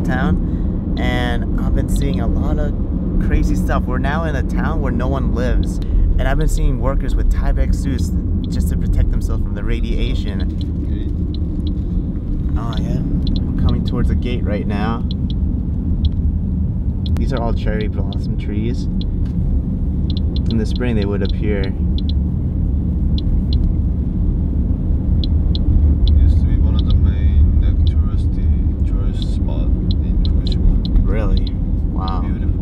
downtown, and I've been seeing a lot of crazy stuff. We're now in a town where no one lives, and I've been seeing workers with Tyvek suits just to protect themselves from the radiation. Oh yeah, we're coming towards the gate right now. These are all cherry blossom trees. In the spring they would appear. Used to be one of the main tourist spot in Fukushima. Really? Wow. Beautiful.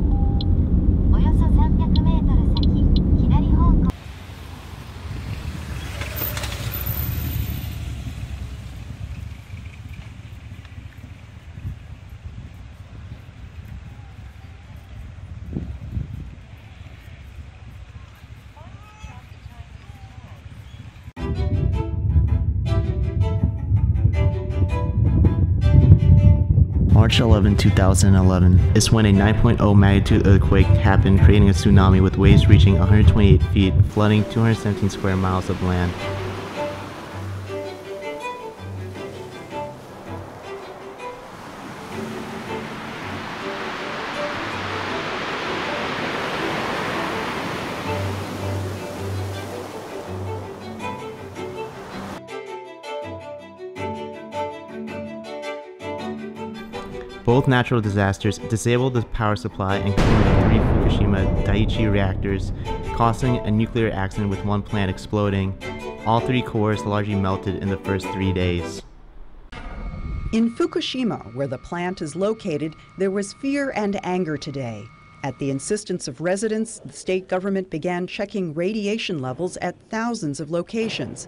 March 11, 2011 is when a 9.0 magnitude earthquake happened, creating a tsunami with waves reaching 128 feet, flooding 217 square miles of land. Both natural disasters disabled the power supply and killed 3 Fukushima Daiichi reactors, causing a nuclear accident with one plant exploding. All 3 cores largely melted in the first 3 days. In Fukushima, where the plant is located, there was fear and anger today. At the insistence of residents, the state government began checking radiation levels at thousands of locations.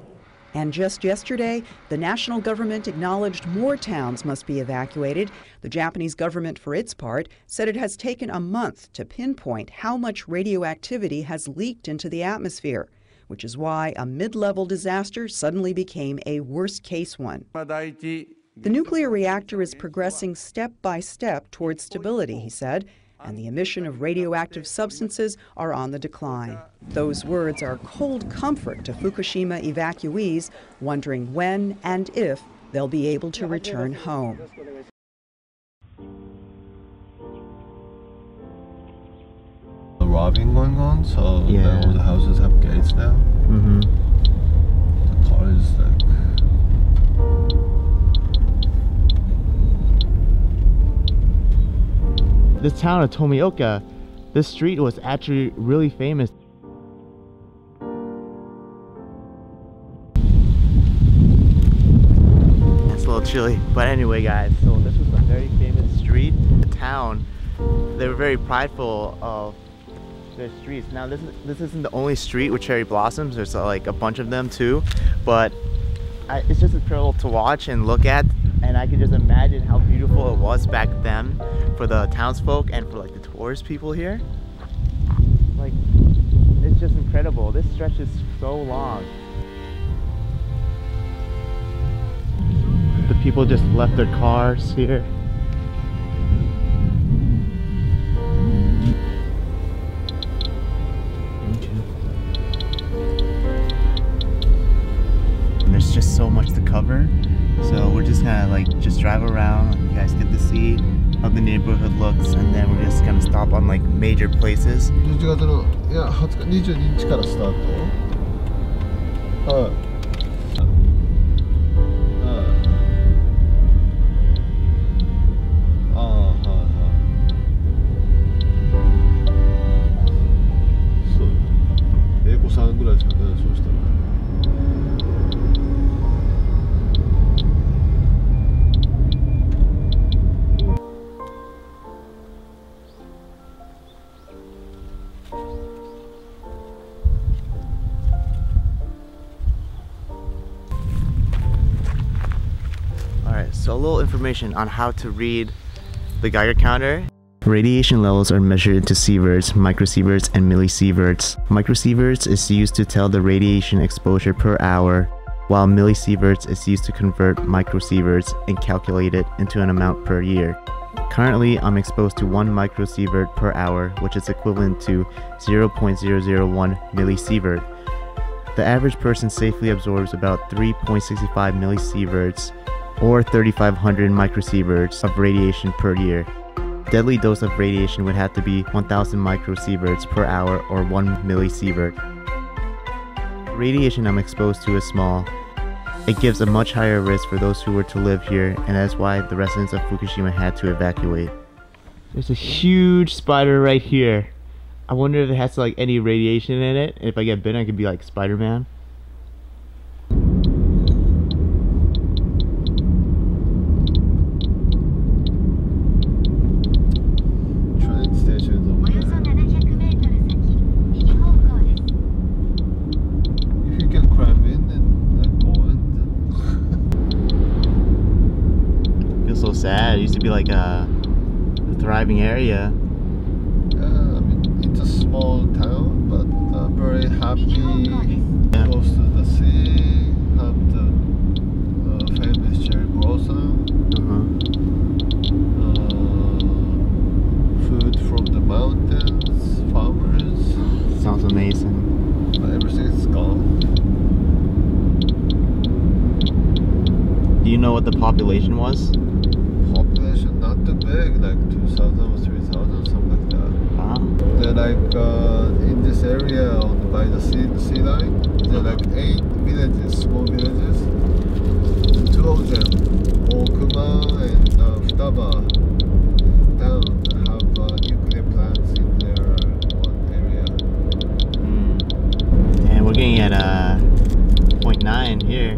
And just yesterday, the national government acknowledged more towns must be evacuated. The Japanese government, for its part, said it has taken a month to pinpoint how much radioactivity has leaked into the atmosphere, which is why a mid-level disaster suddenly became a worst-case one. The nuclear reactor is progressing step by step towards stability, he said, and the emission of radioactive substances are on the decline. Those words are cold comfort to Fukushima evacuees wondering when and if they'll be able to return home. The robbing going on, so Yeah. now all the houses have gates now. The car is like... This town of Tomioka, this street was actually really famous. It's a little chilly, but anyway guys, so this was a very famous street. The town, they were very prideful of their streets. Now this isn't the only street with cherry blossoms, there's like a bunch of them too, but it's just incredible to watch and look at, and I can just imagine how beautiful it was back then for the townsfolk and for like the tourist people here. Like, it's just incredible. This stretch is so long. The people just left their cars here. And there's just so much to cover. So we're just gonna like just drive around, you guys get to see how the neighborhood looks, and then we're just gonna stop on like major places. 11月のいや20日22日からスタート。はい。ああ、はいはい。そう。英子さんぐらいですかね、そうしたら。So a little information on how to read the Geiger counter. Radiation levels are measured into sieverts, microsieverts, and millisieverts. Microsieverts is used to tell the radiation exposure per hour, while millisieverts is used to convert microsieverts and calculate it into an amount per year. Currently, I'm exposed to 1 microsievert per hour, which is equivalent to 0.001 millisievert. The average person safely absorbs about 3.65 millisieverts or 3,500 microsieverts of radiation per year. Deadly dose of radiation would have to be 1,000 microsieverts per hour or 1 millisievert. Radiation I'm exposed to is small. It gives a much higher risk for those who were to live here, and that's why the residents of Fukushima had to evacuate. There's a huge spider right here. I wonder if it has like any radiation in it, and if I get bitten I could be like Spider-Man. Train station is over there. If you can climb in and go in, Feels so sad. It used to be like a thriving area. yeah, I mean it's a small town, but very happy, close to the sea, have the famous cherry blossom, food from the mountains, farmers. Sounds amazing. But everything is gone. Do you know what the population was? Population not too big, like 2,000 or 3,000, something like that. Wow. They're like in this area by the sea line, there are like 8 villages, small villages. 2 of them, Okuma and Futaba towns, have nuclear plants in their one area. And we're getting at 0.9 here.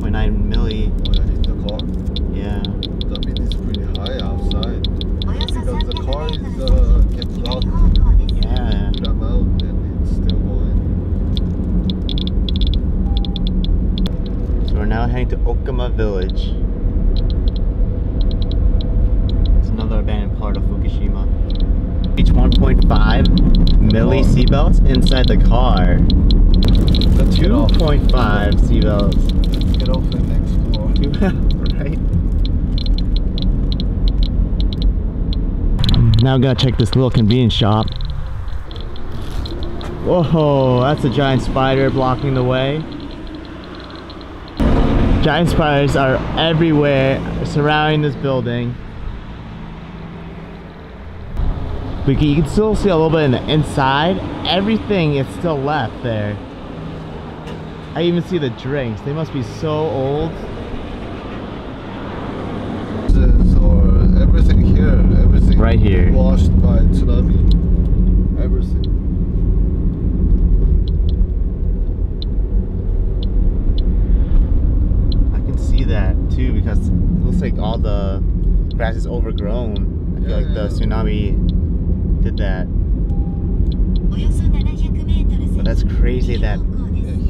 0.9 milli. Oh yeah, in the car. Yeah. I mean, it's pretty high outside because the car can block Yeah. the amount and it's still going. So we're now heading to Okuma village. It's another abandoned part of Fukushima. Each 1.5 milli seatbelts inside the car. Let's get off. 2.5 seatbelts. Let's get off the next floor. Right? Now I'm gonna check this little convenience shop. Whoa, that's a giant spider blocking the way. Giant spiders are everywhere surrounding this building. But you can still see a little bit in the inside. Everything is still left there. I even see the drinks. They must be so old. Or everything here, everything Right here. washed by tsunami. Everything. I can see that too because it looks like all the grass is overgrown. I feel like the tsunami did that. But that's crazy that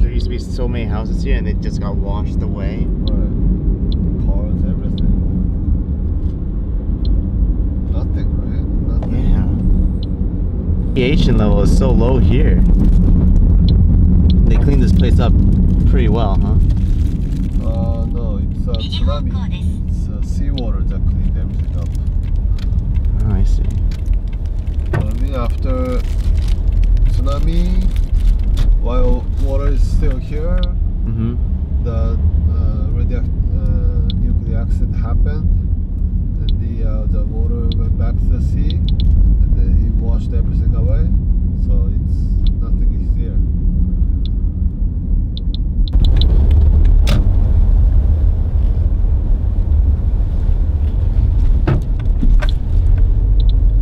there used to be so many houses here and they just got washed away. Right. Cars, everything. Nothing, right? Nothing. Yeah. The radiation level is so low here. They cleaned this place up pretty well, huh? No, it's tsunami. It's seawater that cleaned everything up. Oh, I see. I mean, after tsunami, while water is still here, the nuclear accident happened, and the water went back to the sea, and then it washed everything away. So it's nothing is there.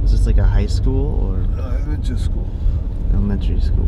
Is this like a high school or Elementary school. elementary school?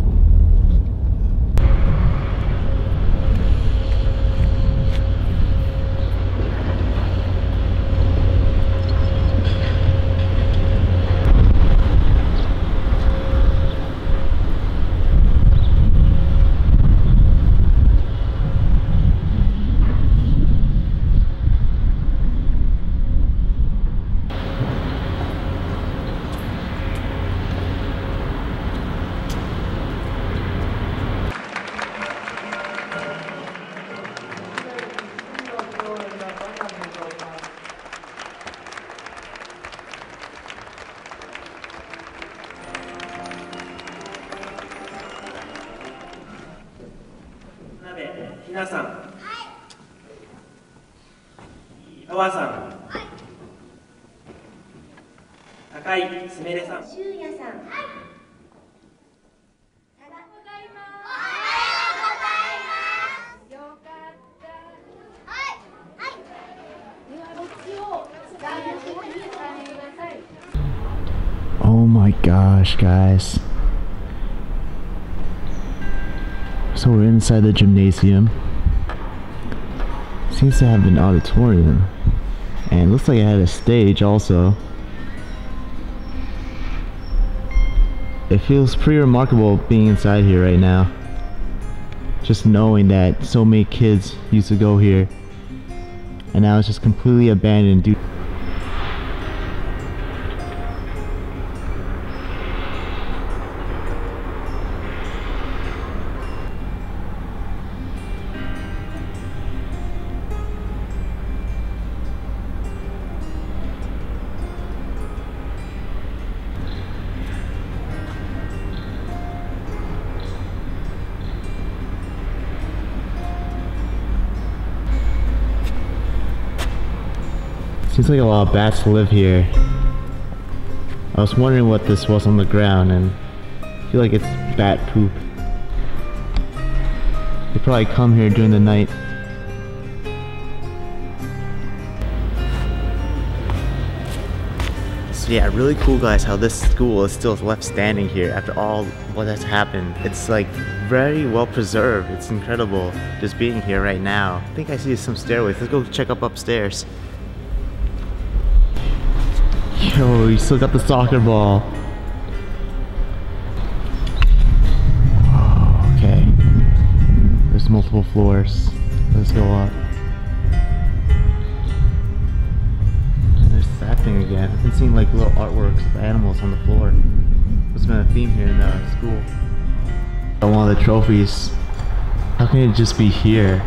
川さん、高井すみれさん、修也さん、Oh my gosh, guys. So we're inside the gymnasium. Seems to have an auditorium. And it looks like it had a stage also. It feels pretty remarkable being inside here right now. Just knowing that so many kids used to go here. And now it's just completely abandoned due. Seems like a lot of bats live here. I was wondering what this was on the ground, and I feel like it's bat poop. They probably come here during the night. So yeah, really cool, guys, how this school is still left standing here after all what has happened. It's like very well preserved. It's incredible just being here right now. I think I see some stairways. Let's go check up upstairs. Yo, you still got the soccer ball. Oh, okay. There's multiple floors. Let's go up. And there's that thing again. I've been seeing like little artworks of animals on the floor. It's been a theme here in the school. One of the trophies. How can it just be here?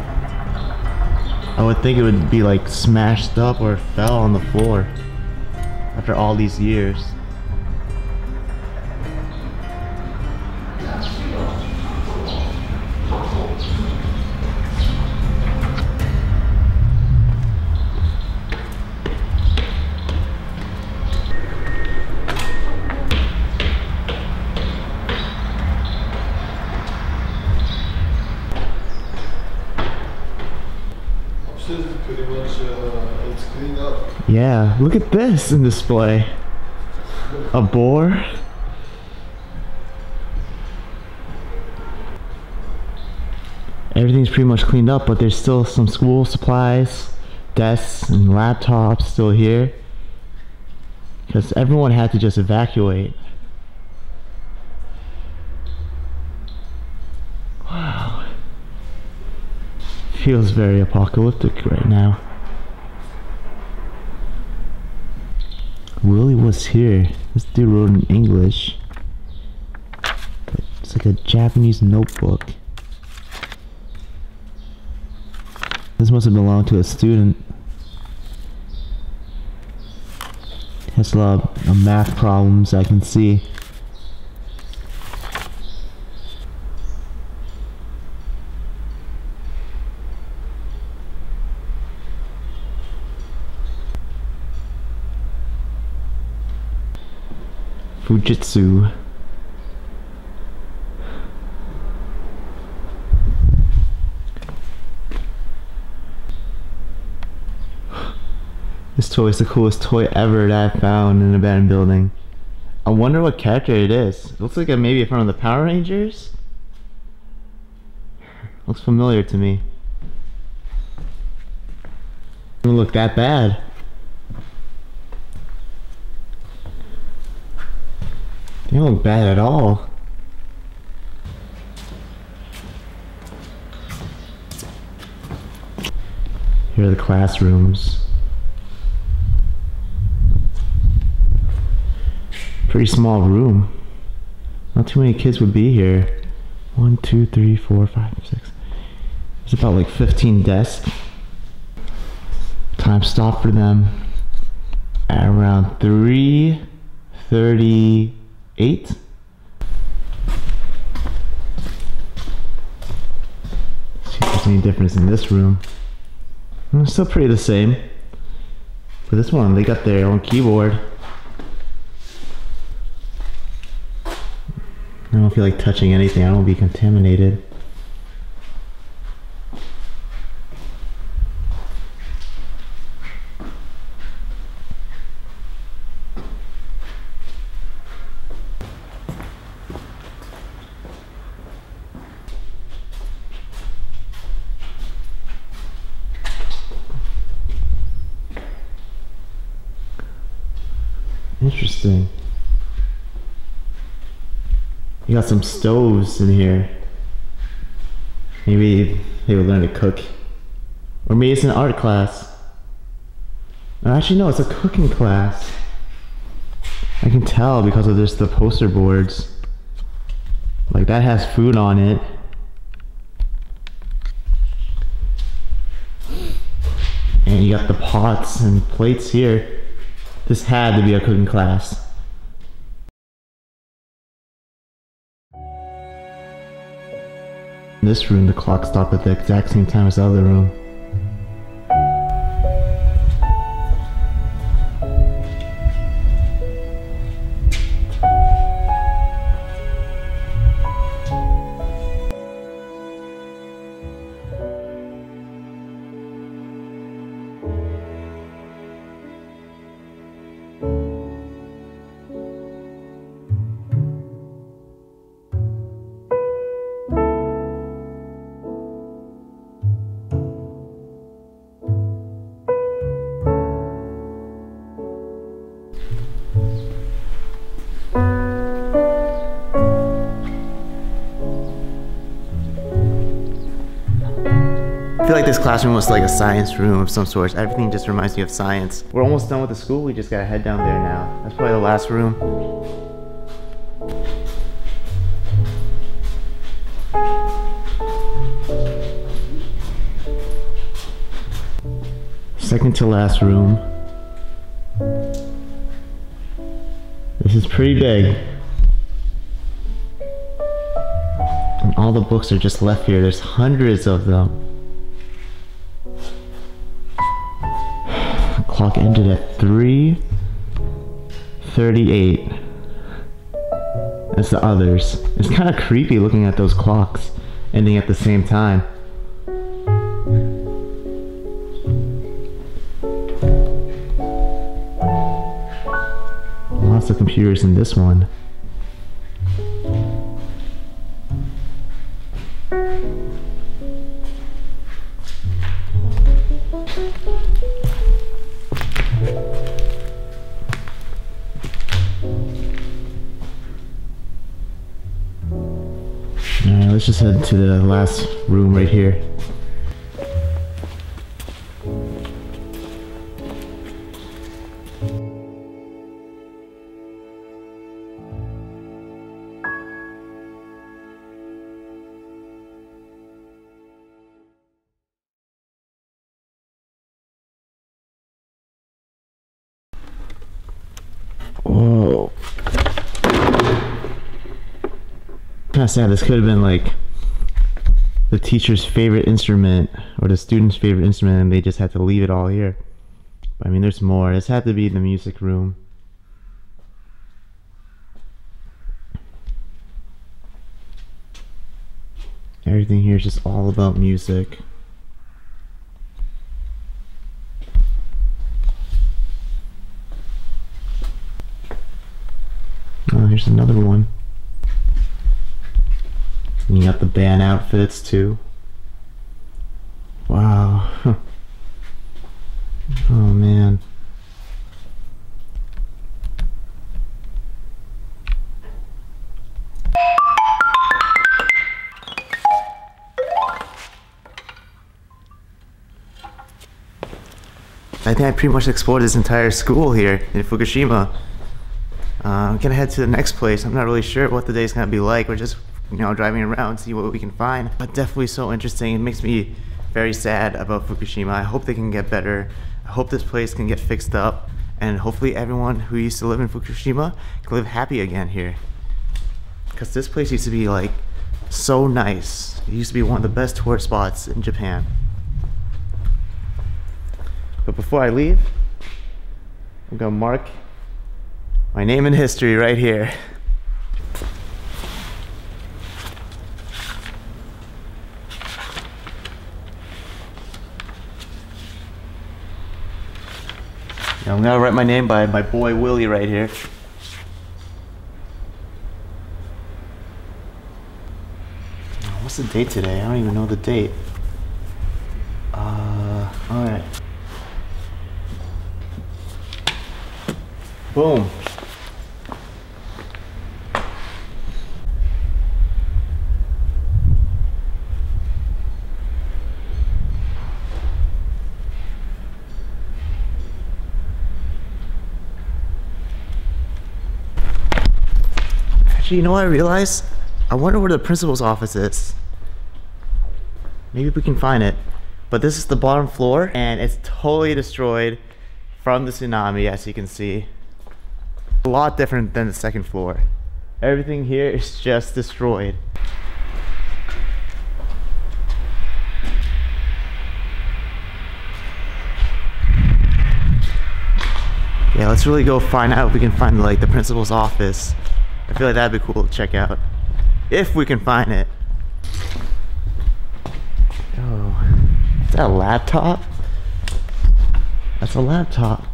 I would think it would be like smashed up or fell on the floor. After all these years. Upstairs is pretty much it's cleaned up. Yeah, look at this in display. A boar. Everything's pretty much cleaned up, but there's still some school supplies, desks, and laptops still here. Because everyone had to just evacuate. Wow. Feels very apocalyptic right now. Willie was here. This dude wrote in English. But it's like a Japanese notebook. This must have belonged to a student. It has a lot of math problems I can see. Fujitsu. This toy is the coolest toy ever that I found in an abandoned building. I wonder what character it is. It looks like maybe from the Power Rangers? Looks familiar to me. Doesn't look that bad. They don't look bad at all. Here are the classrooms. Pretty small room. Not too many kids would be here. 1, 2, 3, 4, 5, 6. There's about like 15 desks. Time stopped for them at around 3:38. See if there's any difference in this room. It's still pretty the same. For this one, they got their own keyboard. I don't feel like touching anything. I don't want to be contaminated. Interesting. You got some stoves in here. Maybe they would learn to cook. Or maybe it's an art class. Or actually no, it's a cooking class. I can tell because of the poster boards. Like that has food on it. And you got the pots and plates here. This had to be a cooking class. In this room, the clock stopped at the exact same time as the other room. I feel like this classroom was like a science room of some sort. Everything just reminds me of science. We're almost done with the school. We just gotta head down there now. That's probably the last room. Second to last room. This is pretty big. And all the books are just left here. There's hundreds of them. Clock ended at 3:38. That's the others. It's kind of creepy looking at those clocks ending at the same time. Lots of computers in this one. Alright, let's just head to the last room right here. Whoa. Kind of sad. This could have been like the teacher's favorite instrument or the student's favorite instrument, and they just had to leave it all here. But, I mean, there's more. This had to be the music room. Everything here is just all about music. Oh, here's another one. And you got the band outfits too. Wow. Oh man. I think I pretty much explored this entire school here in Fukushima. I'm gonna head to the next place. I'm not really sure what the day's gonna be like. We're just, driving around, see what we can find. But definitely so interesting. It makes me very sad about Fukushima. I hope they can get better. I hope this place can get fixed up. And hopefully everyone who used to live in Fukushima can live happy again here. Because this place used to be like so nice. It used to be one of the best tourist spots in Japan. But before I leave, I'm gonna mark my name in history right here. Now I'm gonna write my name by my boy Willie right here. What's the date today? I don't even know the date. Alright. Boom. Actually, you know what I realized? I wonder where the principal's office is. Maybe we can find it. But this is the bottom floor, and it's totally destroyed from the tsunami, as you can see. A lot different than the second floor. Everything here is just destroyed. Yeah, let's really go find out if we can find like the principal's office. I feel like that'd be cool to check out. If we can find it. Oh, is that a laptop? That's a laptop.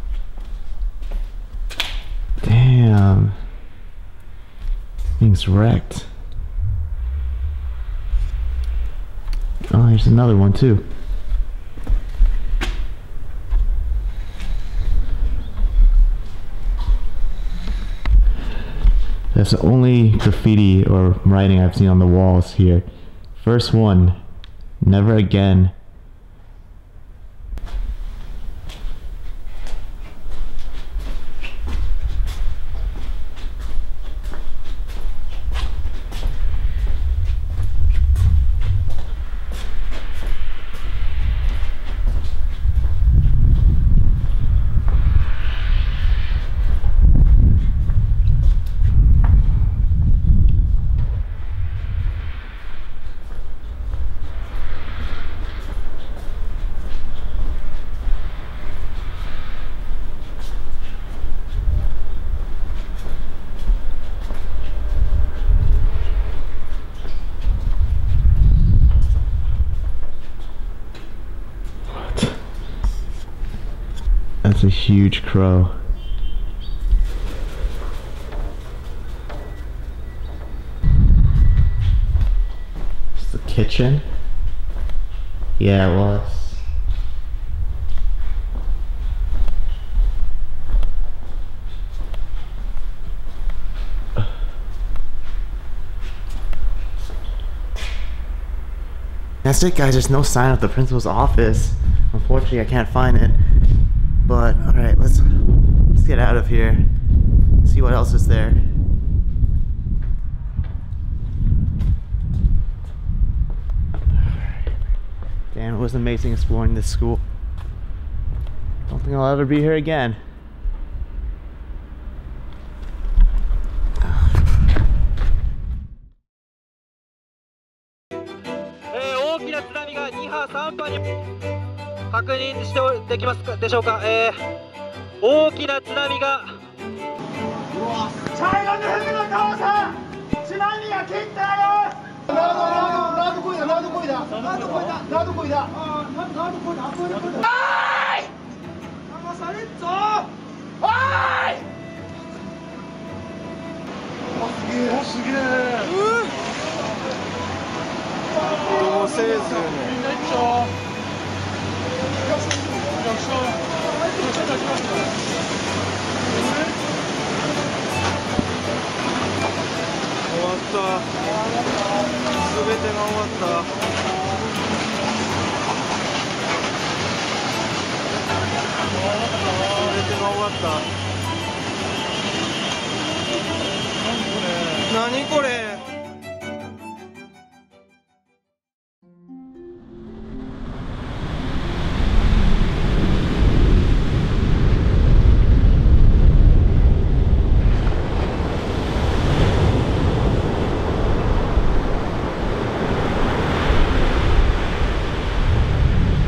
Damn. Thing's wrecked. Oh, there's another one too. That's the only graffiti or writing I've seen on the walls here. First one, never again. That's a huge crow. It's the kitchen? Yeah, it was. That's it, guys. There's no sign of the principal's office. Unfortunately, I can't find it. But alright, let's get out of here. See what else is there. Damn, it was amazing exploring this school. Don't think I'll ever be here again.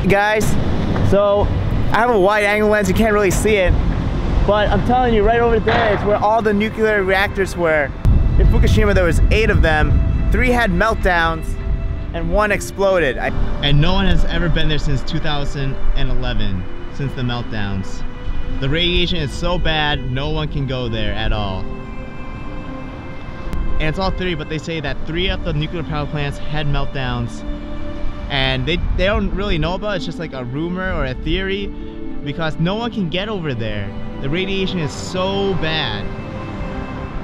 Guys, so I have a wide angle lens, you can't really see it, But I'm telling you, right over there is where all the nuclear reactors were. In Fukushima, there was 8 of them. 3 had meltdowns, and 1 exploded. And no one has ever been there since 2011, since the meltdowns. The radiation is so bad, no one can go there at all. And it's all theory, but they say that 3 of the nuclear power plants had meltdowns, and they don't really know about it. It's just like a rumor or a theory, because no one can get over there. The radiation is so bad.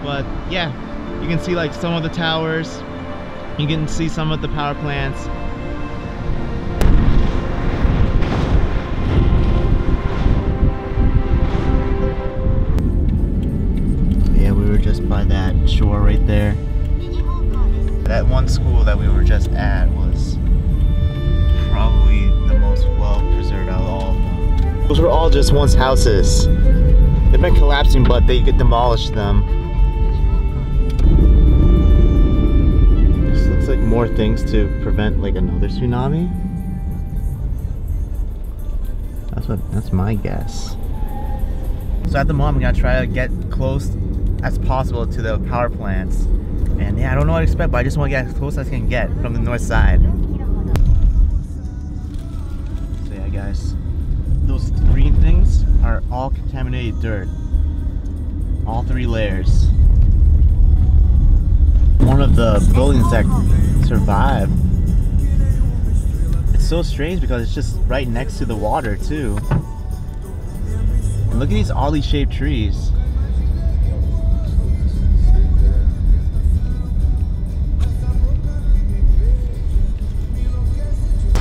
But yeah, you can see like some of the towers, you can see some of the power plants. Yeah, we were just by that shore right there. That one school that we were just at was probably the most well preserved out of all of them. Those were all just once houses. They've been collapsing, but they could demolish them. This looks like more things to prevent like another tsunami. That's my guess. So at the moment, I'm gonna try to get close as possible to the power plants. And yeah, I don't know what to expect, but I just want to get as close as I can get from the north side. So yeah, guys, those green things are all contaminated dirt. All 3 layers. One of the buildings that survived. It's so strange because it's just right next to the water too. And look at these oddly shaped trees.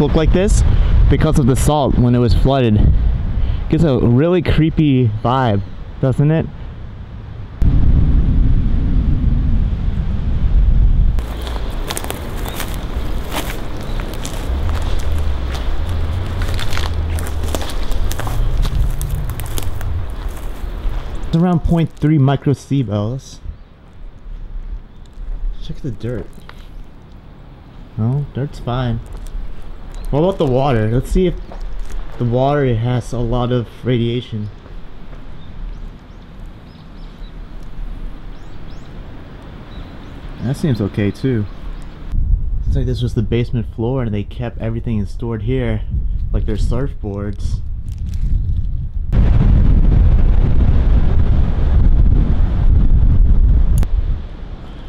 Look like this because of the salt when it was flooded. Gives a really creepy vibe, doesn't it? It's around 0.3 microsieverts. Check the dirt. No, dirt's fine. What about the water? Let's see if the water has a lot of radiation. That seems okay too. It's like this was the basement floor and they kept everything stored here, like their surfboards.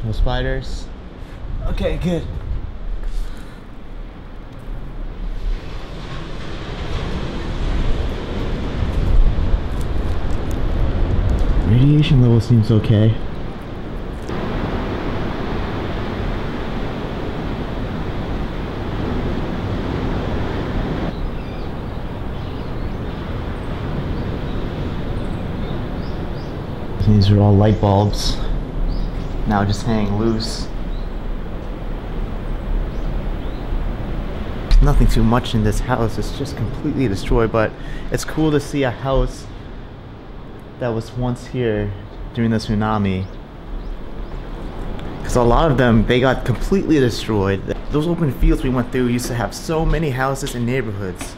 No spiders. Okay, good. Radiation level seems okay. These are all light bulbs. Now just hanging loose. There's nothing too much in this house. It's just completely destroyed, but it's cool to see a house that was once here during the tsunami, because a lot of them, they got completely destroyed. Those open fields we went through used to have so many houses and neighborhoods,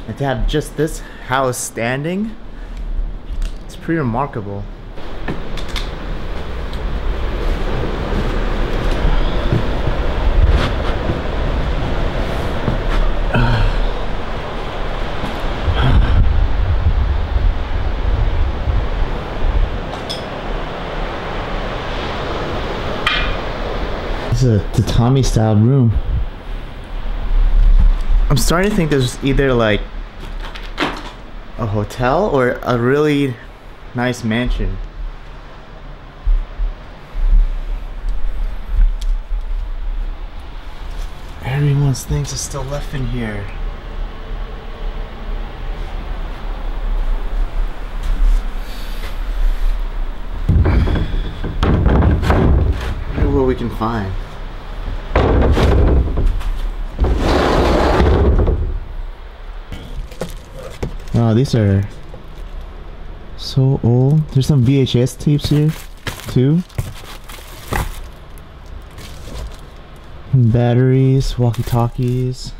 and to have just this house standing, it's pretty remarkable. It's a tatami style room. I'm starting to think there's either like a hotel or a really nice mansion. Everyone's things are still left in here. I wonder what we can find. Wow, these are so old. There's some VHS tapes here too. Batteries, walkie-talkies.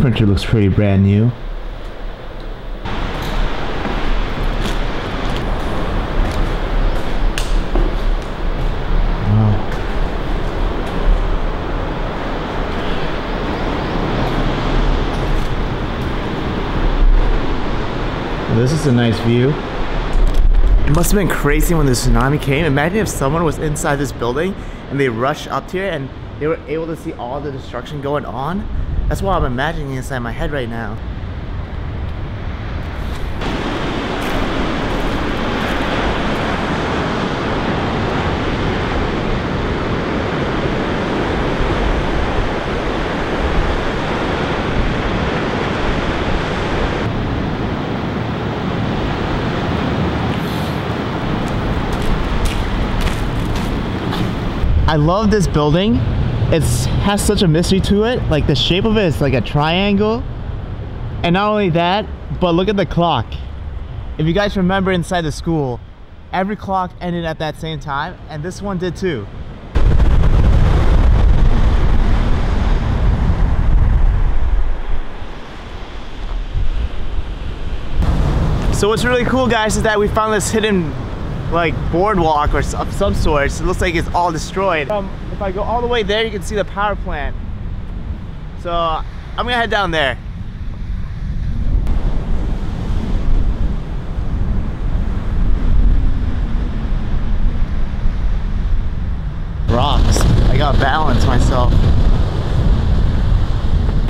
printer looks pretty brand new. This is a nice view. It must have been crazy when the tsunami came. Imagine if someone was inside this building and they rushed up here and they were able to see all the destruction going on. That's what I'm imagining inside my head right now. I love this building. It has such a mystery to it. Like the shape of it is like a triangle. And not only that, but look at the clock. If you guys remember inside the school, every clock ended at that same time, and this one did too. So what's really cool, guys, is that we found this hidden like boardwalk or of some sort. It looks like it's all destroyed. If I go all the way there, you can see the power plant. So I'm gonna head down there. Rocks. I gotta balance myself.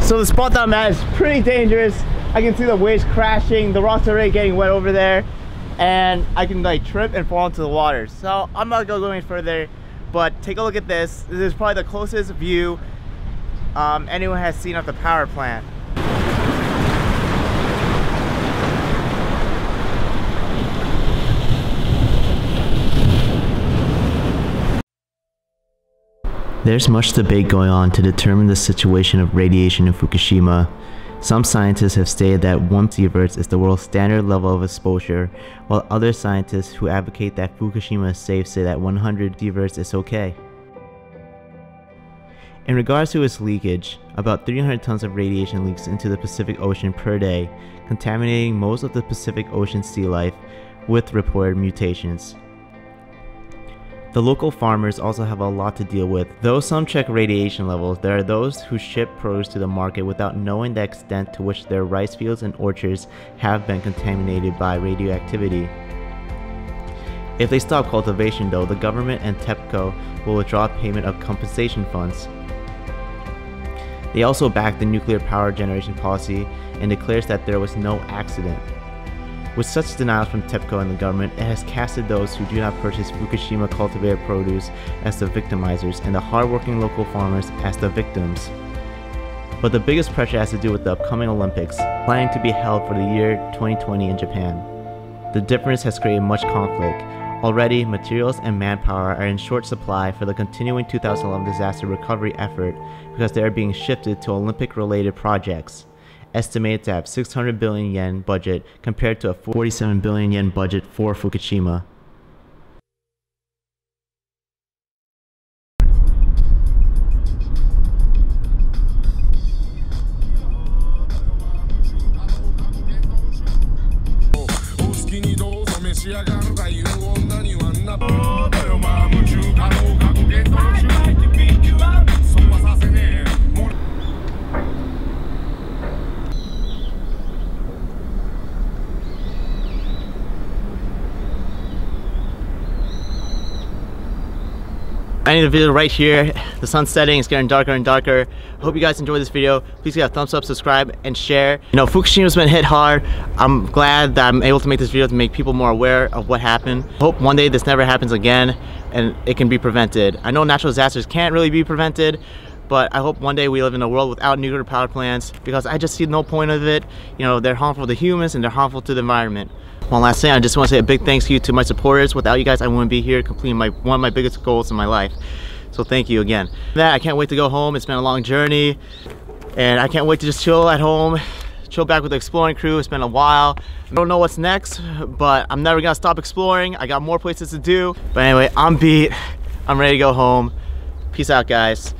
So the spot that I'm at is pretty dangerous. I can see the waves crashing. The rocks are already getting wet over there. And I can like trip and fall into the water. So I'm not gonna go any further, but take a look at this. This is probably the closest view anyone has seen of the power plant. There's much debate going on to determine the situation of radiation in Fukushima. Some scientists have stated that 1 sieverts is the world's standard level of exposure, while other scientists who advocate that Fukushima is safe say that 100 sieverts is okay. In regards to its leakage, about 300 tons of radiation leaks into the Pacific Ocean per day, contaminating most of the Pacific Ocean sea life with reported mutations. The local farmers also have a lot to deal with. Though some check radiation levels, there are those who ship produce to the market without knowing the extent to which their rice fields and orchards have been contaminated by radioactivity. If they stop cultivation though, the government and TEPCO will withdraw payment of compensation funds. They also back the nuclear power generation policy and declares that there was no accident. With such denials from TEPCO and the government, it has casted those who do not purchase Fukushima cultivated produce as the victimizers and the hardworking local farmers as the victims. But the biggest pressure has to do with the upcoming Olympics, planning to be held for the year 2020 in Japan. The difference has created much conflict. Already, materials and manpower are in short supply for the continuing 2011 disaster recovery effort because they are being shifted to Olympic-related projects. Estimated to have 600 billion yen budget compared to a 47 billion yen budget for Fukushima. I need a video right here. The sun's setting, it's getting darker and darker. I hope you guys enjoyed this video. Please give a thumbs up, subscribe, and share. You know, Fukushima's been hit hard. I'm glad that I'm able to make this video to make people more aware of what happened. Hope one day this never happens again and it can be prevented. I know natural disasters can't really be prevented, but I hope one day we live in a world without nuclear power plants because I just see no point of it. You know, they're harmful to humans and they're harmful to the environment. One last thing, I just want to say a big thanks to you to my supporters. Without you guys, I wouldn't be here completing one of my biggest goals in my life. So thank you again. I can't wait to go home. It's been a long journey and I can't wait to just chill at home, chill back with the exploring crew. It's been a while. I don't know what's next, but I'm never gonna stop exploring. I got more places to do. But anyway, I'm beat. I'm ready to go home. Peace out, guys.